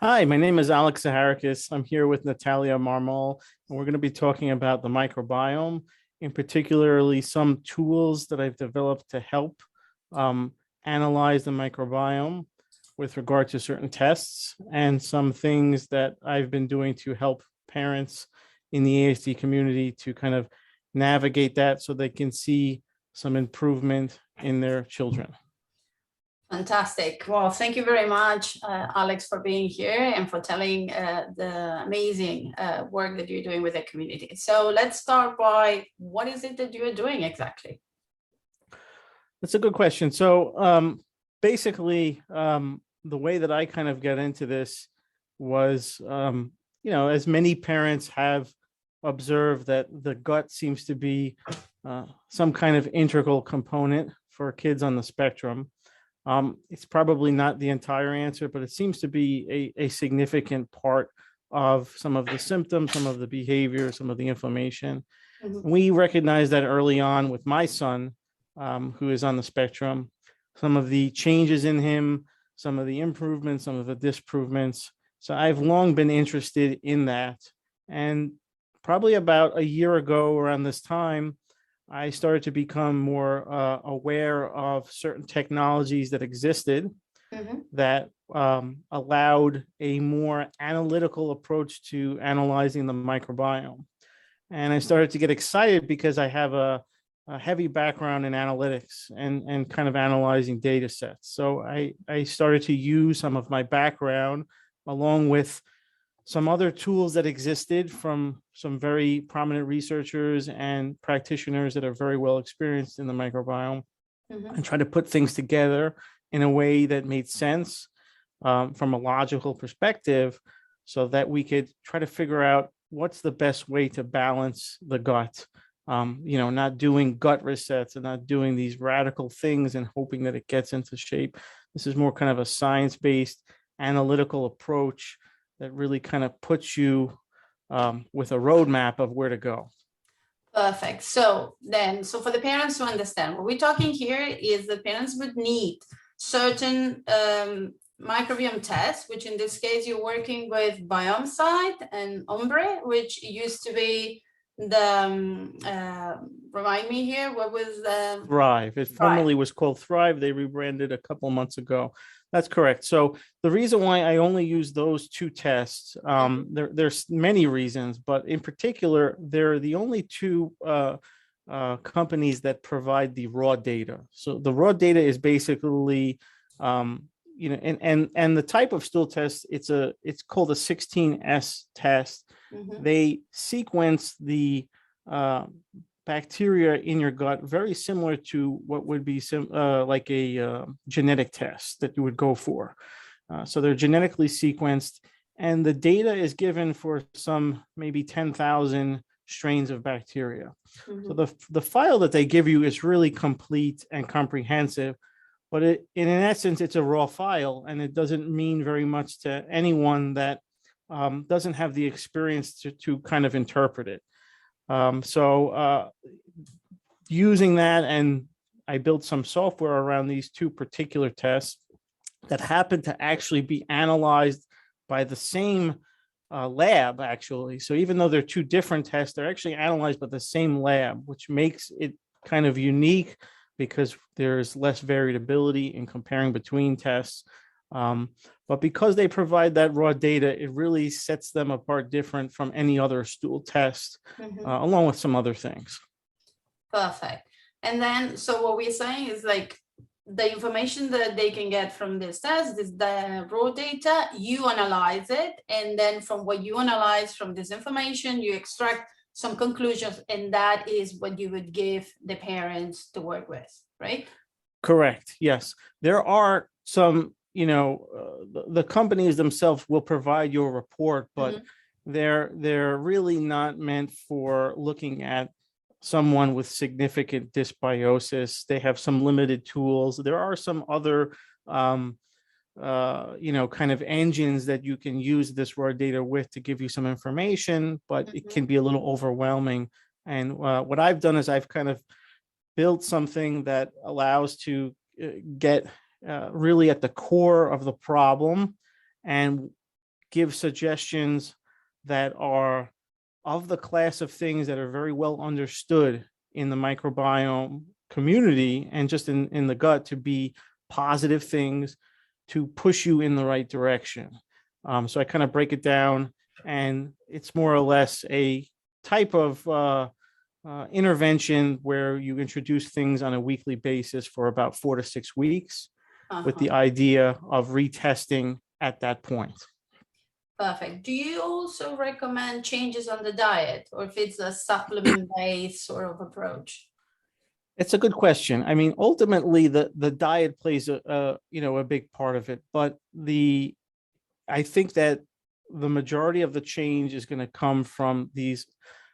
Hi, my name is Alex Zaharakis. I'm here with Natalia Marmol, and we're going to be talking about the microbiome, in particularly some tools that I've developed to help analyze the microbiome with regard to certain tests, and some things that I've been doing to help parents in the ASD community to kind of navigate that so they can see some improvement in their children. Fantastic. Well, thank you very much, Alex, for being here and for telling the amazing work that you're doing with the community. So let's start by what is it that you're doing exactly? That's a good question. So basically, the way that I kind of got into this was, as many parents have observed that the gut seems to be some kind of integral component for kids on the spectrum. It's probably not the entire answer, but it seems to be a significant part of some of the symptoms, some of the behavior, some of the inflammation. Mhm. We recognized that early on with my son, who is on the spectrum, some of the changes in him, some of the improvements, some of the disprovements. So I've long been interested in that. And probably about a year ago around this time, I started to become more aware of certain technologies that existed Mhm. that allowed a more analytical approach to analyzing the microbiome. And I started to get excited because I have a heavy background in analytics and kind of analyzing data sets. So I started to use some of my background along with some other tools that existed from some very prominent researchers and practitioners that are very well experienced in the microbiome, Mhm. and try to put things together in a way that made sense from a logical perspective so that we could try to figure out what's the best way to balance the gut. Not doing gut resets and not doing these radical things and hoping that it gets into shape. This is more kind of a science-based analytical approach that really kind of puts you with a roadmap of where to go. Perfect. So for the parents to understand, what we're talking here is the parents would need certain microbiome tests, which in this case you're working with Biomesight and Ombre, which used to be remind me here, what was the Thrive. It right? formerly was called Thrive. They rebranded a couple of months ago. That's correct. So the reason why I only use those two tests, there's many reasons, but in particular, they're the only two companies that provide the raw data. So the raw data is basically, and the type of stool test, it's called a 16S test. Mhm. They sequence the bacteria in your gut very similar to what would be like a genetic test that you would go for. So they're genetically sequenced, and the data is given for some maybe 10,000 strains of bacteria. So Mhm. the file that they give you is really complete and comprehensive, but in essence, it's a raw file, and it doesn't mean very much to anyone that doesn't have the experience to kind of interpret it. So using that, and I built some software around these two particular tests that happen to actually be analyzed by the same lab, actually. So even though they're two different tests, they're actually analyzed by the same lab, which makes it kind of unique because there's less variability in comparing between tests. But because they provide that raw data, it really sets them apart different from any other stool test, Mhm. along with some other things. Perfect. And then, so what we're saying is like the information that they can get from this test is the raw data, you analyze it, and then from what you analyze from this information, you extract some conclusions, and that is what you would give the parents to work with, right? Correct. Yes. There are some, the companies themselves will provide your report, but Mhm. they're really not meant for looking at someone with significant dysbiosis. They have some limited tools. There are some other kind of engines that you can use this raw data with to give you some information, but it can be a little overwhelming. And what I've done is I've kind of build something that allows to get really at the core of the problem and give suggestions that are of the class of things that are very well understood in the microbiome community and just in the gut to be positive things to push you in the right direction. So I kind of break it down, and it's more or less a type of intervention where you introduce things on a weekly basis for about 4 to 6 weeks with the idea of retesting at that point. Perfect. Do you also recommend changes on the diet, or if it's a supplement-based sort of approach? It's a good question. I mean, ultimately, the diet plays a big part of it, but I think that the majority of the change is going to come from these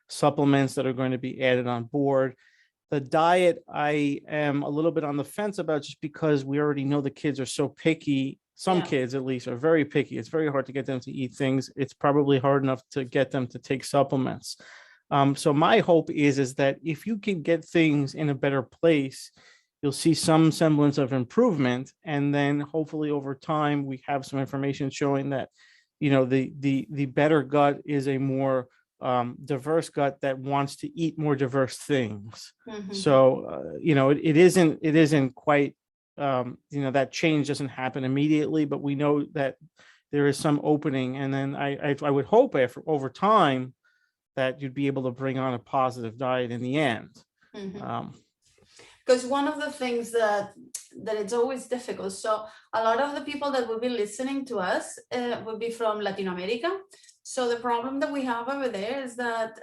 supplements that are going to be added on board. The diet, I am a little bit on the fence about, just because we already know the kids are so picky. Some kids, at least, are very picky. It's very hard to get them to eat things. It's probably hard enough to get them to take supplements. So my hope is that if you can get things in a better place, you'll see some semblance of improvement. And then hopefully over time, we have some information showing that, the better gut is a more diverse gut that wants to eat more diverse things. So, it isn't quite, that change doesn't happen immediately, but we know that there is some opening. And then I would hope over time that you'd be able to bring on a positive diet in the end. Because one of the things that it's always difficult. So a lot of the people that will be listening to us will be from Latin America. So the problem that we have over there is that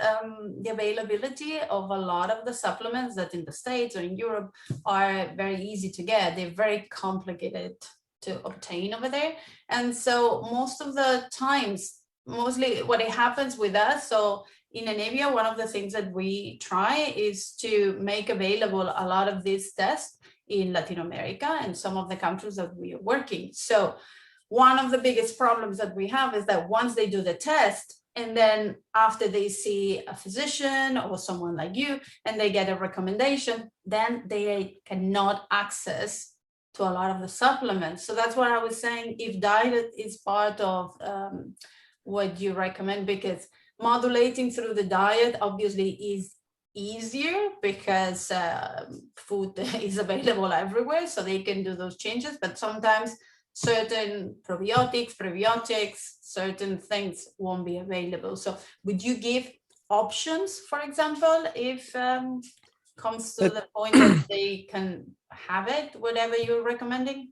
the availability of a lot of the supplements that in the States or in Europe are very easy to get. They're very complicated to obtain over there. And so most of the times, mostly what it happens with us, so in Anemia, one of the things that we try is to make available a lot of these tests in Latin America and some of the countries that we are working. So one of the biggest problems that we have is that once they do the test, and then after they see a physician or someone like you, and they get a recommendation, then they cannot access to a lot of the supplements. So that's what I was saying, if diet is part of what you recommend, because modulating through the diet obviously is easier because food is available everywhere, so they can do those changes. But sometimes certain probiotics, prebiotics, certain things won't be available. So would you give options, for example, if comes to the point that they can have it, whatever you're recommending?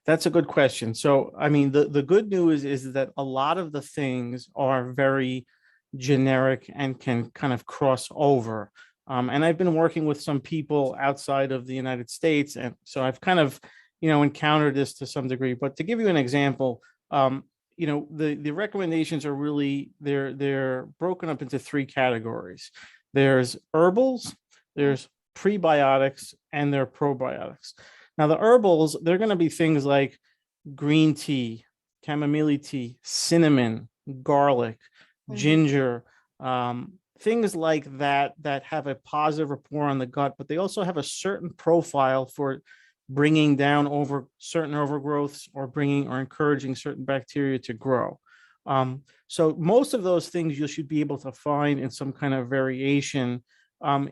That's a good question. So, I mean, the good news is that a lot of the things are very generic and can kind of cross over. And I've been working with some people outside of the United States. And so I've kind of, encountered this to some degree. But to give you an example, the recommendations are really, they're broken up into 3 categories. There's herbals, there's prebiotics, and there are probiotics. Now, the herbals, they're going to be things like green tea, chamomile tea, cinnamon, garlic, ginger, things like that have a positive rapport on the gut, but they also have a certain profile for bringing down certain overgrowths or encouraging certain bacteria to grow. So most of those things you should be able to find in some kind of variation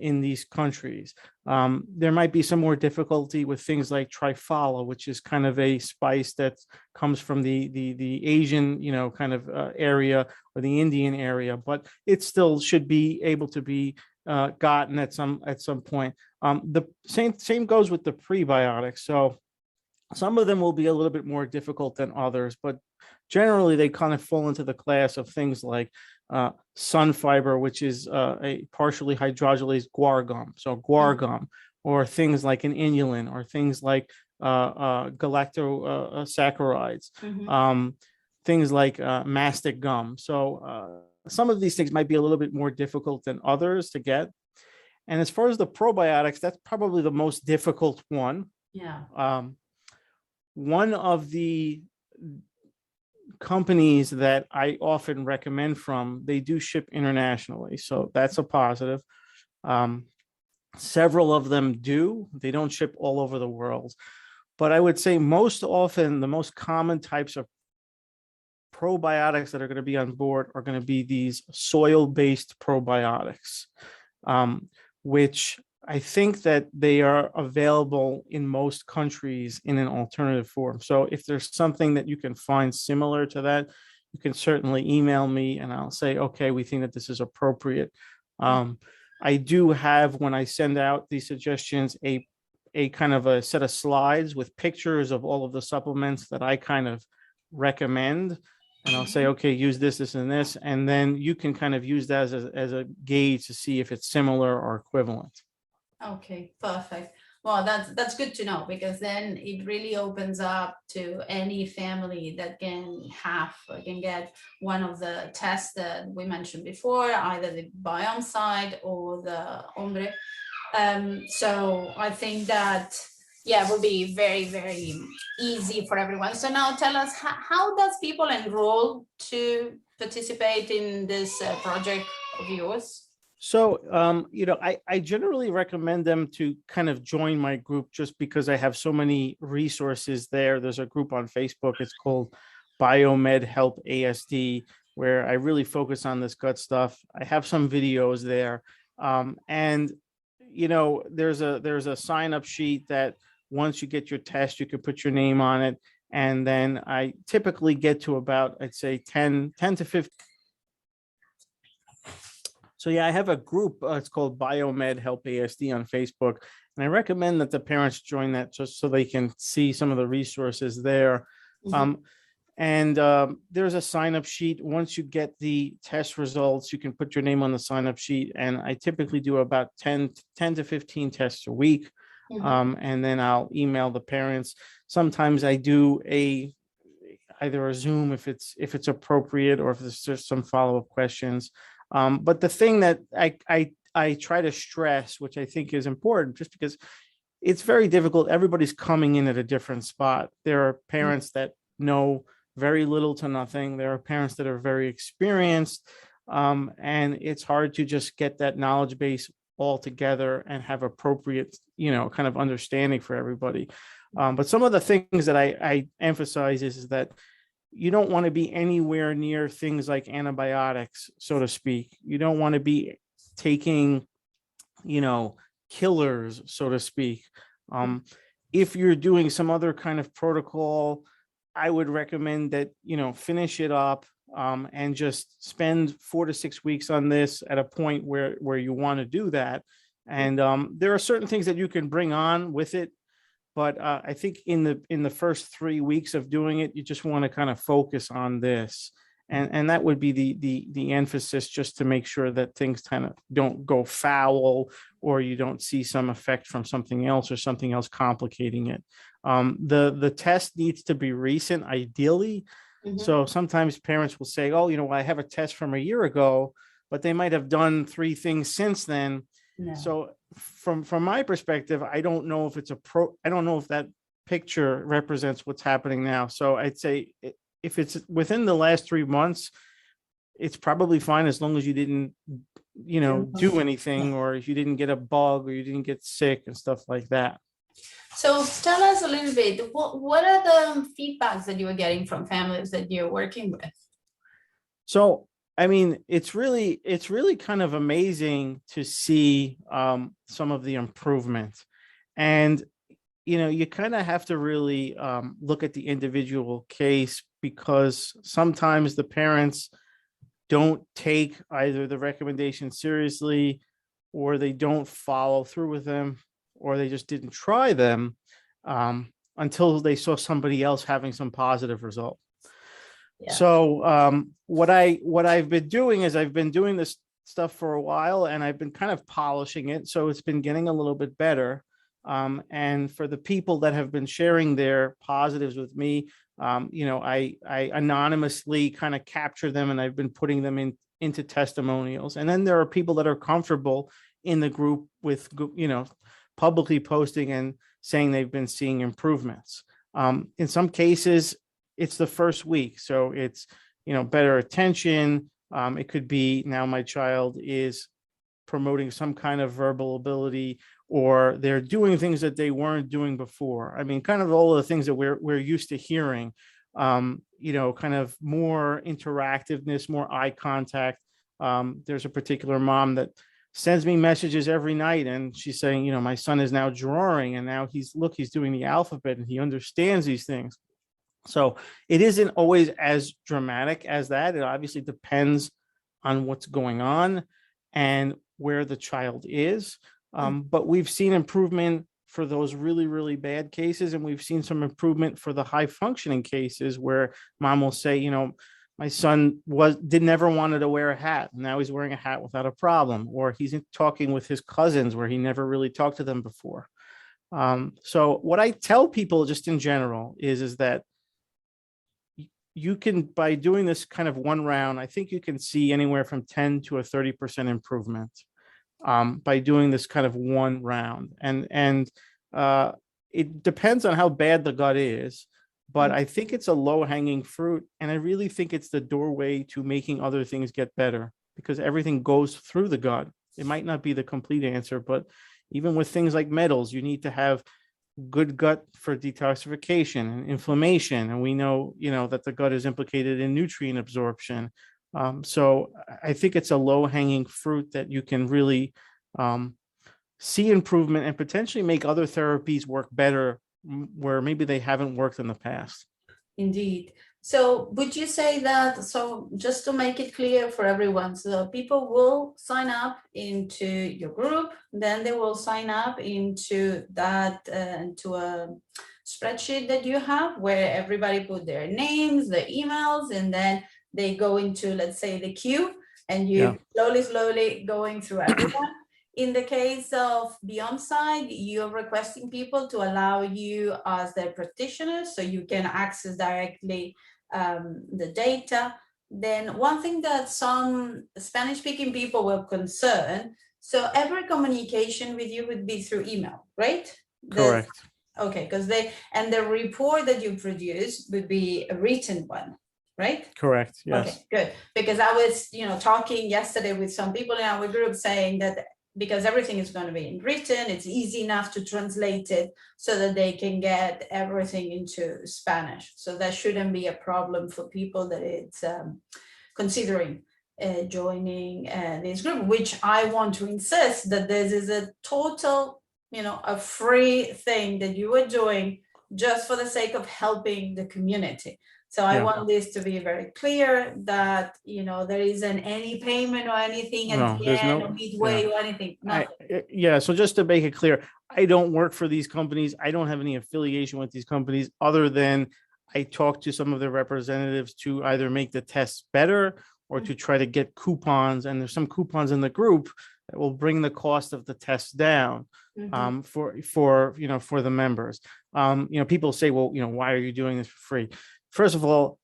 in these countries. There might be some more difficulty with things like trifala, which is kind of a spice that comes from the Asian, kind of area, or the Indian area, but it still should be able to be gotten at some point. The same goes with the prebiotics. So some of them will be a little bit more difficult than others, but generally they kind of fall into the class of things like sun fiber, which is a partially hydrogenase guar gum. So guar gum, or things like an inulin, or things like galactosaccharides, things like mastic gum. So some of these things might be a little bit more difficult than others to get. And as far as the probiotics, that's probably the most difficult one. Yeah. One of the companies that I often recommend from, they do ship internationally, so that's a positive. Several of them do. They don't ship all over the world, but I would say most often the most common types of probiotics that are going to be on board are going to be these soil-based probiotics, which I think that they are available in most countries in an alternative form. So if there's something that you can find similar to that, you can certainly email me and I'll say, okay, we think that this is appropriate. I do have, when I send out these suggestions, a kind of a set of slides with pictures of all of the supplements that I kind of recommend. And I'll say, okay, use this, this, and this. And then you can kind of use that as a gauge to see if it's similar or equivalent. Okay, perfect. Well, that's good to know, because then it really opens up to any family that can get one of the tests that we mentioned before, either the Biomesight or the Ombre. So I think that, yeah, it will be very, very easy for everyone. So now tell us, how does people enroll to participate in this project of yours? So, I generally recommend them to kind of join my group just because I have so many resources there. There's a group on Facebook. It's called Biomed Help ASD, where I really focus on this gut stuff. I have some videos there. And, there's a sign up sheet that once you get your test, you can put your name on it. And then I typically get to about, I'd say 10 to 15. So yeah, I have a group, it's called Biomed Help ASD on Facebook. And I recommend that the parents join that just so they can see some of the resources there. There's a sign-up sheet. Once you get the test results, you can put your name on the sign-up sheet. And I typically do about 10 to 15 tests a week. And then I'll email the parents. Sometimes I do either a Zoom if it's appropriate, or if there's just some follow-up questions. But the thing that I try to stress, which I think is important, just because it's very difficult. Everybody's coming in at a different spot. There are parents that know very little to nothing. There are parents that are very experienced. And it's hard to just get that knowledge base all together and have appropriate, kind of understanding for everybody. But some of the things that I emphasize is that you don't want to be anywhere near things like antibiotics, so to speak. You don't want to be taking, killers, so to speak. If you're doing some other kind of protocol, I would recommend that, finish it up and just spend 4 to 6 weeks on this at a point where you want to do that. And there are certain things that you can bring on with it. But I think in the first 3 weeks of doing it, you just want to kind of focus on this. And that would be the emphasis, just to make sure that things kind of don't go foul, or you don't see some effect from something else or something else complicating it. The test needs to be recent, ideally. So sometimes parents will say, oh, I have a test from a year ago, but they might have done 3 things since then. No. So from my perspective, I don't know if I don't know if that picture represents what's happening now. So I'd say if it's within the last 3 months, it's probably fine, as long as you didn't, do anything, or if you didn't get a bug, or you didn't get sick and stuff like that. So tell us a little bit, what are the feedbacks that you are getting from families that you're working with? So, I mean, it's really kind of amazing to see some of the improvement. And, you kind of have to really look at the individual case, because sometimes the parents don't take either the recommendation seriously, or they don't follow through with them, or they just didn't try them until they saw somebody else having some positive result. Yeah. So what I've been doing is I've been doing this stuff for a while, and I've been kind of polishing it. So it's been getting a little bit better. And for the people that have been sharing their positives with me, I anonymously kind of capture them, and I've been putting them into testimonials. And then there are people that are comfortable in the group with, publicly posting and saying they've been seeing improvements. In some cases, it's the first week. So it's, better attention. It could be, now my child is promoting some kind of verbal ability, or they're doing things that they weren't doing before. I mean, kind of all of the things that we're used to hearing. kind of more interactiveness, more eye contact. There's a particular mom that sends me messages every night, and she's saying, my son is now drawing, and now he's doing the alphabet, and he understands these things. So it isn't always as dramatic as that. It obviously depends on what's going on and where the child is. But we've seen improvement for those really, really bad cases. And we've seen some improvement for the high functioning cases where mom will say, my son never wanted to wear a hat. Now he's wearing a hat without a problem, or he's talking with his cousins where he never really talked to them before. So what I tell people just in general is that you can, by doing this kind of one round, I think you can see anywhere from 10 to a 30% improvement by doing this kind of one round. And it depends on how bad the gut is, but I think it's a low hanging fruit. And I really think it's the doorway to making other things get better, because everything goes through the gut. It might not be the complete answer, but even with things like metals, you need to have good gut for detoxification and inflammation. And we know, that the gut is implicated in nutrient absorption. So I think it's a low hanging fruit that you can really see improvement and potentially make other therapies work better where maybe they haven't worked in the past. Indeed. So would you say that, so just to make it clear for everyone, so people will sign up into your group, then they will sign up into that, into a spreadsheet that you have where everybody put their names, their emails, and then they go into, let's say, the queue, and you slowly going through everyone. In the case of Biomesight, you're requesting people to allow you as their practitioners so you can access directly the data. Then one thing that some Spanish-speaking people were concerned, so every communication with you would be through email, right? Correct. Okay, because the report that you produce would be a written one, right? Correct, yes. Okay, good. Because I was, talking yesterday with some people in our group saying that because everything is going to be in written, it's easy enough to translate it so that they can get everything into Spanish. So that shouldn't be a problem for people that it's considering joining this group, which I want to insist that this is a total, a free thing that you are doing just for the sake of helping the community. So I want this to be very clear that, there isn't any payment or anything at the end or midway or anything. So just to make it clear, I don't work for these companies. I don't have any affiliation with these companies other than I talk to some of their representatives to either make the tests better or to try to get coupons. And there's some coupons in the group that will bring the cost of the test down for the members. People say, well, why are you doing this for free? First of all,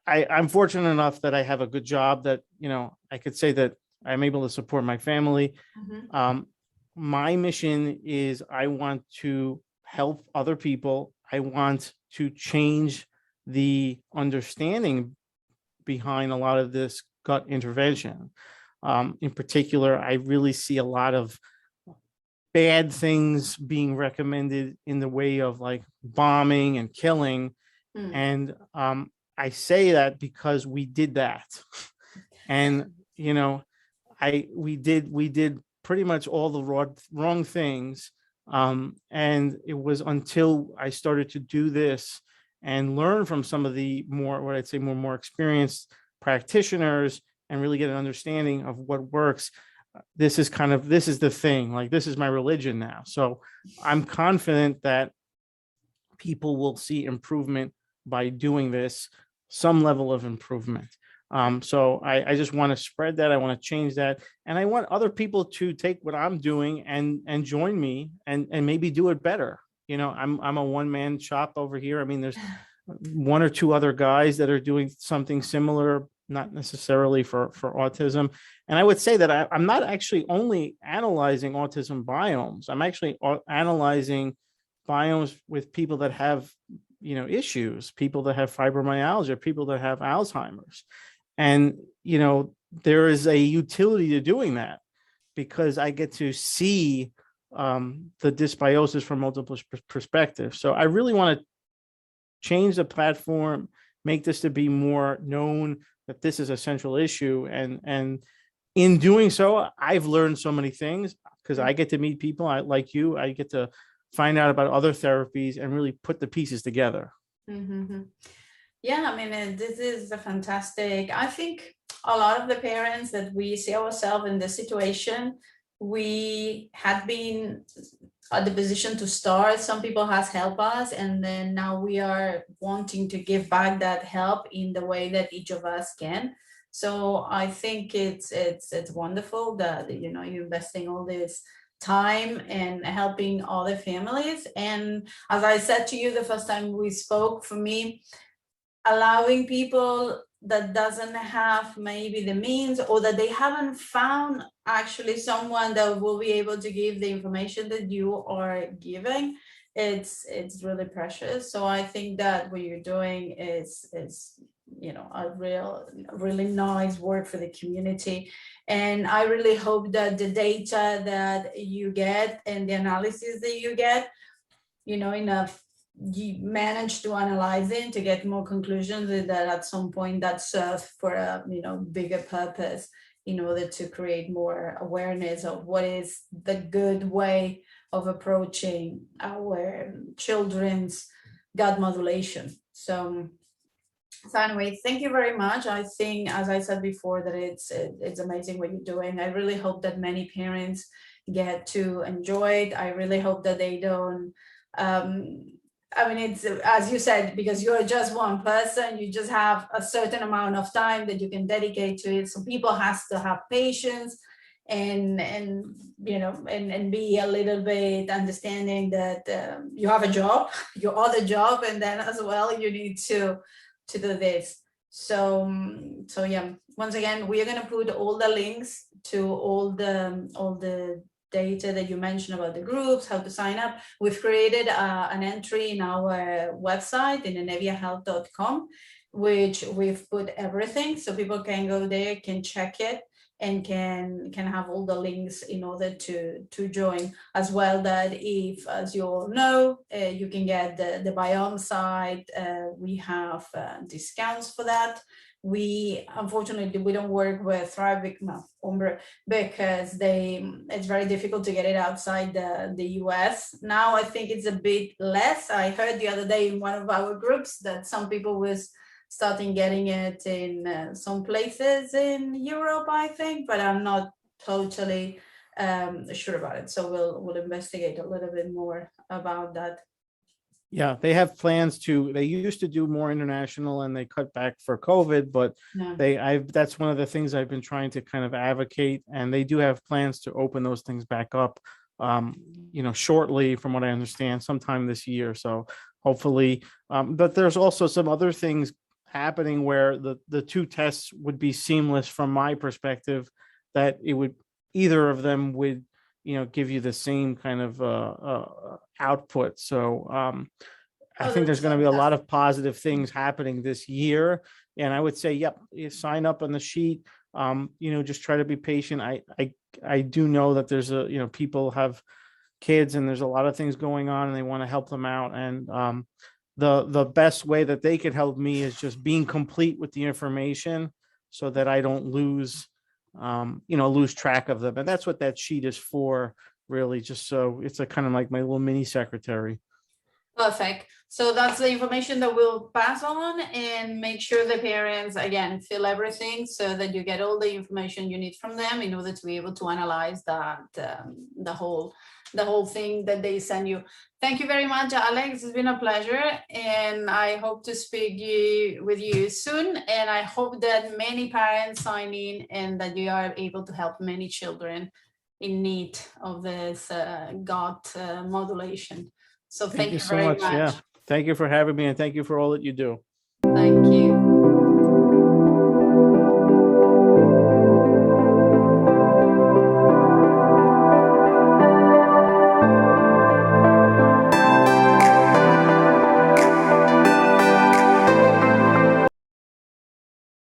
I'm fortunate enough that I have a good job that, I could say that I'm able to support my family. My mission is I want to help other people. I want to change the understanding behind a lot of this gut intervention. In particular, I really see a lot of bad things being recommended in the way of like bombing and killing. And I say that because we did that. And, we did pretty much all the wrong things. And it was until I started to do this and learn from some of the more experienced practitioners and really get an understanding of what works. This is the thing, like, this is my religion now. So I'm confident that people will see improvement by doing this, some level of improvement. So I just want to spread that. I want to change that. And I want other people to take what I'm doing and join me and maybe do it better. I'm a one-man shop over here. I mean, there's one or two other guys that are doing something similar, not necessarily for autism. And I would say that I'm not actually only analyzing autism biomes. I'm actually analyzing biomes with people that have issues, people that have fibromyalgia, people that have Alzheimer's. And, there is a utility to doing that because I get to see the dysbiosis from multiple perspectives. So I really want to change the platform make this to be more known that this is a central issue. And in doing so, I've learned so many things because I get to meet people like you. I get to find out about other therapies and really put the pieces together. Mm-hmm. Yeah, I mean, this is a fantastic. I think a lot of the parents that we see ourselves in this situation, we had been at the position to start. Some people has helped us, and then now we are wanting to give back that help in the way that each of us can. So I think it's wonderful that you're investing all this time and helping other families. And as I said to you the first time we spoke, for me, allowing people that doesn't have maybe the means, or that they haven't found actually someone that will be able to give the information that you are giving, it's really precious. So I think that what you're doing is a really nice work for the community. And I really hope that the data that you get and the analysis that you get, enough, you manage to analyze it to get more conclusions that at some point that serve for a bigger purpose in order to create more awareness of what is the good way of approaching our children's gut modulation. So anyway, thank you very much. I think, as I said before, that it's amazing what you're doing. I really hope that many parents get to enjoy it. I really hope that they don't I mean, it's, as you said, because you're just one person, you just have a certain amount of time that you can dedicate to it. So people has to have patience and be a little bit understanding that you have a job, your other job, and then as well you need to do this. So yeah, once again, we are going to put all the links to all the data that you mentioned about the groups, how to sign up. We've created an entry in our website in eneviahealth.com, which we've put everything, so people can go there, can check it, and can have all the links in order to join as well. That if, as you all know, you can get the Biomesight, we have discounts for that. We unfortunately we don't work with Thrive because it's very difficult to get it outside the US. Now I think it's a bit less. I heard the other day in one of our groups that some people was starting getting it in some places in Europe, I think, but I'm not totally sure about it. So we'll investigate a little bit more about that. Yeah, they have plans they used to do more international and they cut back for COVID, but that's one of the things I've been trying to kind of advocate, and they do have plans to open those things back up, shortly, from what I understand, sometime this year. So hopefully, but there's also some other things happening where the two tests would be seamless from my perspective, that it would, either of them would give you the same kind of output. So I think there's going to be a lot of positive things happening this year. And I would say, yep, you sign up on the sheet. Just try to be patient. I do know that there's people have kids and there's a lot of things going on and they want to help them out. And the best way that they could help me is just being complete with the information so that I don't lose track of them. And that's what that sheet is for, really, just so it's a kind of like my little mini secretary. Perfect. So that's the information that we'll pass on, and make sure the parents, again, fill everything so that you get all the information you need from them in order to be able to analyze that the whole thing that they send you. Thank you very much, Alex. It's been a pleasure, and I hope to speak with you soon. And I hope that many parents sign in and that you are able to help many children in need of this gut modulation. So thank you so very much. much. Yeah. Thank you for having me, and thank you for all that you do. Thank you.